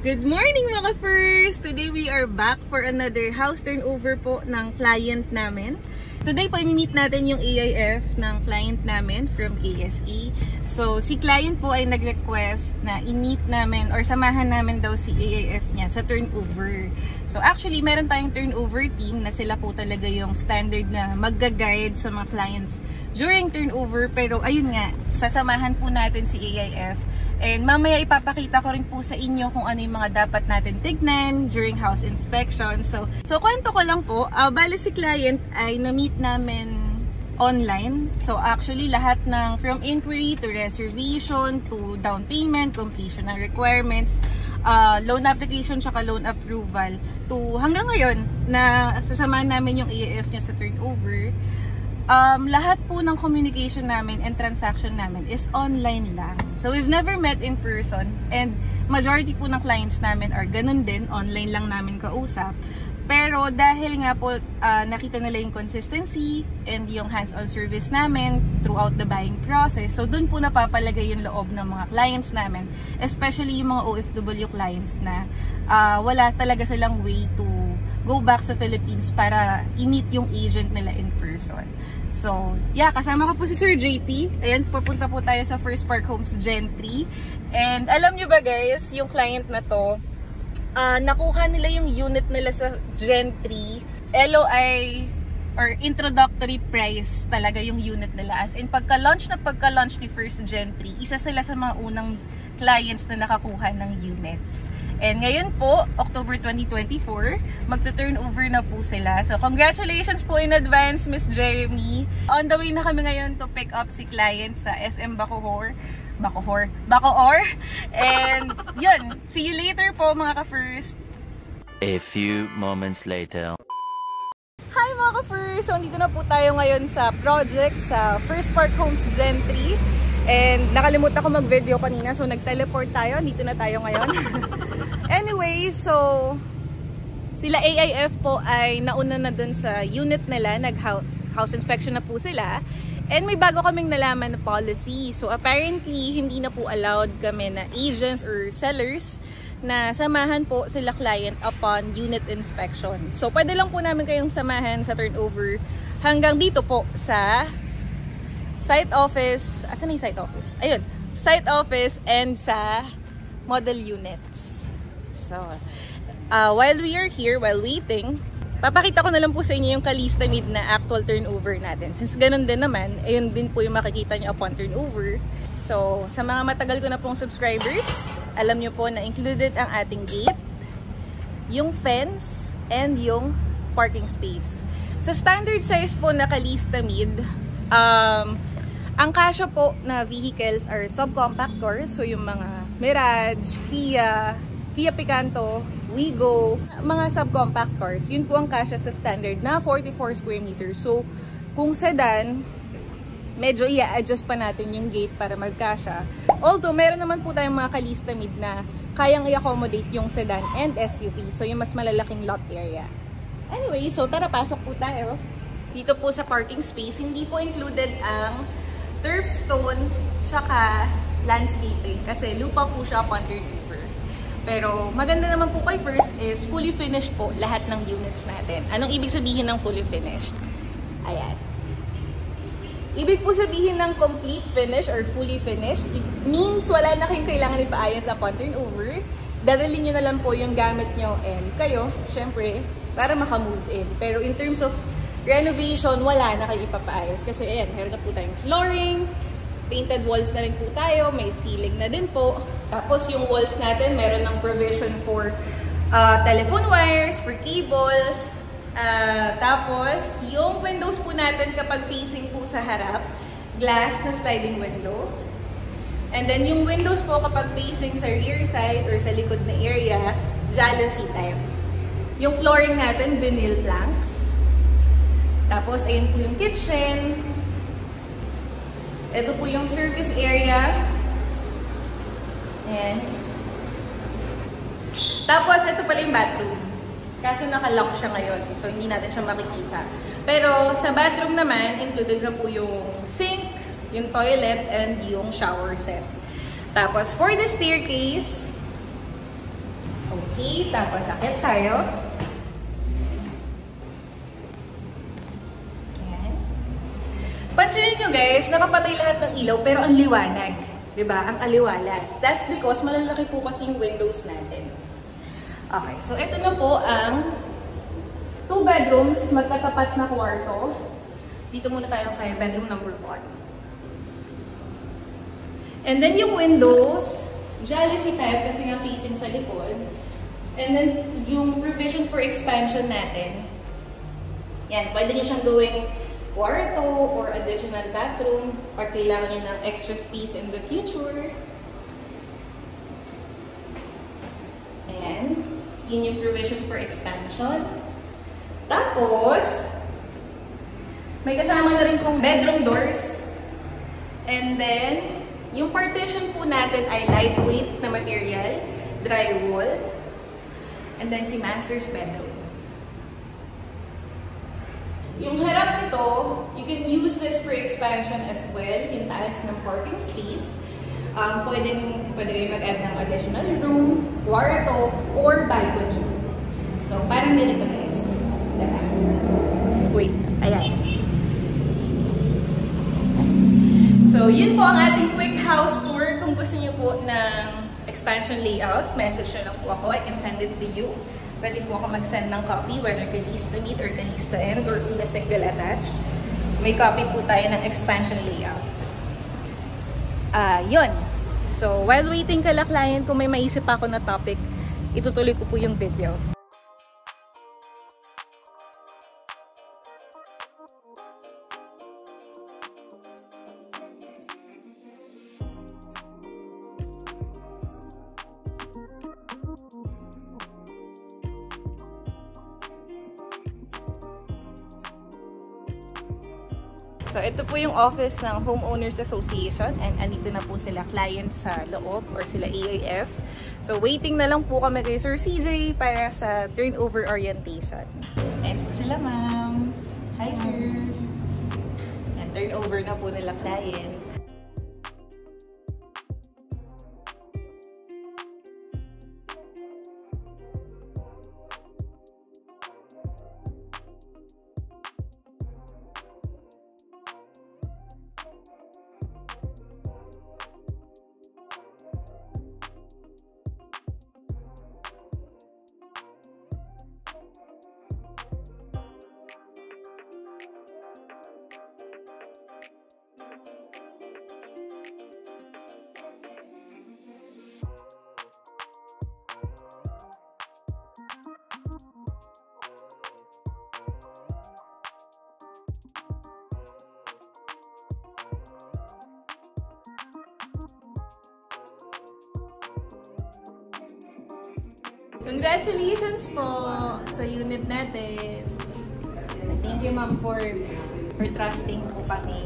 Good morning mga first! Today we are back for another house turnover po ng client namin. Today po i-meet natin yung AIF ng client namin from KSE. So si client po ay nag-request na i-meet namin or samahan namin daw si AIF niya sa turnover. So actually meron tayong turnover team na sila po talaga yung standard na magga-guide sa mga clients during turnover. Pero ayun nga, sasamahan po natin si AIF. And mamaya ipapakita ko rin po sa inyo kung ano yung mga dapat natin tignan during house inspection. So kwento ko lang po, bali si client ay na-meet namin online. So actually lahat ng from inquiry to reservation to down payment, completion ng requirements, loan application tsaka loan approval to hanggang ngayon na sasamahan namin yung AIF niya sa turnover. Lahat po ng communication namin and transaction namin is online lang. So we've never met in person and majority po ng clients namin are ganun din, online lang namin kausap. Pero dahil nga po nakita nila yung consistency and yung hands-on service namin throughout the buying process, so dun po napapalagay yung loob ng mga clients namin, especially yung mga OFW clients na wala talaga silang way to go back sa Philippines para i-meet yung agent nila in person. So, yeah, kasama ko po si Sir JP. Ayan, papunta po tayo sa First Park Homes Gentry. And alam nyo ba guys, yung client na to, nakuha nila yung unit nila sa Gentry. LOI or introductory price talaga yung unit nila. As in, pagka-launch ni First Gentry, isa sila sa mga unang clients na nakakuha ng units. And ngayon po, October 2024, magta-turnover na po sila. So congratulations po in advance, Miss Jeremy. On the way na kami ngayon to pick up si client sa SM Bacoor. And yun, see you later po mga ka-first. A few moments later. Hi mga ka-first! So dito na po tayo ngayon sa project sa First Park Homes Gentry. And nakalimutan ko mag-video kanina, so nag-teleport tayo. Dito na tayo ngayon. Anyway, so sila AIF po ay nauna na dun sa unit nila, nag-house inspection na po sila. And may bago kaming nalaman na policy. So apparently, hindi na po allowed kami na agents or sellers na samahan po sila client upon unit inspection. So pwede lang po namin kayong samahan sa turnover hanggang dito po sa site office. Asan na yung site office? Ayun, site office and sa model units. So, while we are here, while waiting, papakita ko na lang po sa inyo yung kalistamid na actual turnover natin. Since ganun din naman, ayun din po yung makikita nyo upon turnover. So, sa mga matagal ko na pong subscribers, alam nyo po na included ang ating gate, yung fence, and yung parking space. Sa standard size po na kalistamid, ang kasya po na vehicles are subcompact cars. So, yung mga Mirage, Kia Picanto, Wigo, mga subcompact cars, yun po ang kasya sa standard na 44 square meters. So, kung sedan, medyo i-adjust pa natin yung gate para magkasya. Although, meron naman po tayong mga kalistamid na kayang i-accommodate yung sedan and SUV. So, yung mas malalaking lot area. Anyway, so tara, pasok po tayo. Dito po sa parking space, hindi po included ang turf stone tsaka landscaping kasi lupa po siya upon turnover. Pero maganda naman po kay First is fully finished po lahat ng units natin. Anong ibig sabihin ng fully finished? Ayan. Ibig po sabihin ng complete finish or fully finished, it means wala na kayong kailangan ipaayos upon turnover. Dadalhin nyo na lang po yung gamit nyo and kayo, syempre, para makamove in. Pero in terms of renovation, wala na kayo ipapaayos. Kasi ayan, meron na po tayong flooring, painted walls na rin po tayo, may ceiling na din po. Tapos yung walls natin, meron ng provision for telephone wires, for cables. Tapos yung windows po natin kapag facing po sa harap, glass na sliding window. And then yung windows po kapag facing sa rear side or sa likod na area, jalousie type. Yung flooring natin, vinyl planks. Tapos ayun po yung kitchen. Ito po yung service area. Ayan. Tapos, ito pala yung bathroom. Kaso naka-lock siya ngayon. So, hindi natin siya makikita. Pero, sa bathroom naman, included na po yung sink, yung toilet, and yung shower set. Tapos, for the staircase, Okay, tapos akit tayo. Ayan. Pansinin nyo guys, nakapatay lahat ng ilaw pero ang liwanag. Diba? Ang aliwalas. That's because malalaki po kasi yung windows natin. Okay, so ito na po ang 2 bedrooms, magkatapat na kwarto. Dito muna tayo kay bedroom number 1. And then yung windows, jalousie type kasi nga facing sa likod. And then yung provision for expansion natin. Yan, pwede nyo siyang gawing kwarto or additional bathroom pag kailangan nyo ng extra space in the future. Ayan. Yun yung provision for expansion. Tapos, may kasama na rin pong bedroom doors. And then, yung partition po natin ay lightweight na material, drywall. And then, si master's bedroom. Yung harap nito, you can use this for expansion as well, yung taas ng parking space. Pwede kayo mag-add ng additional room, kwarto, or balcony. So, parang ganito guys. Diba? Wait, ayan. So, yun po ang ating quick house tour. Kung gusto niyo po ng expansion layout, message nyo lang po ako. I can send it to you. Pwede po ako mag-send ng copy, whether Calista Meet or Calista End or Una Single Attached. May copy po tayo ng expansion layout. Yun. So, while waiting kala client, kung may maisip ako na topic, itutuloy ko po yung video. So, ito po yung office ng Homeowners Association and andito na po sila clients sa loob or sila AIF. So, waiting na lang po kami kay Sir CJ para sa turnover orientation. Ayan po sila, ma'am. Hi, sir. And turnover na po nila client. Congratulations po sa unit natin. Thank you, ma'am, for trusting po kami.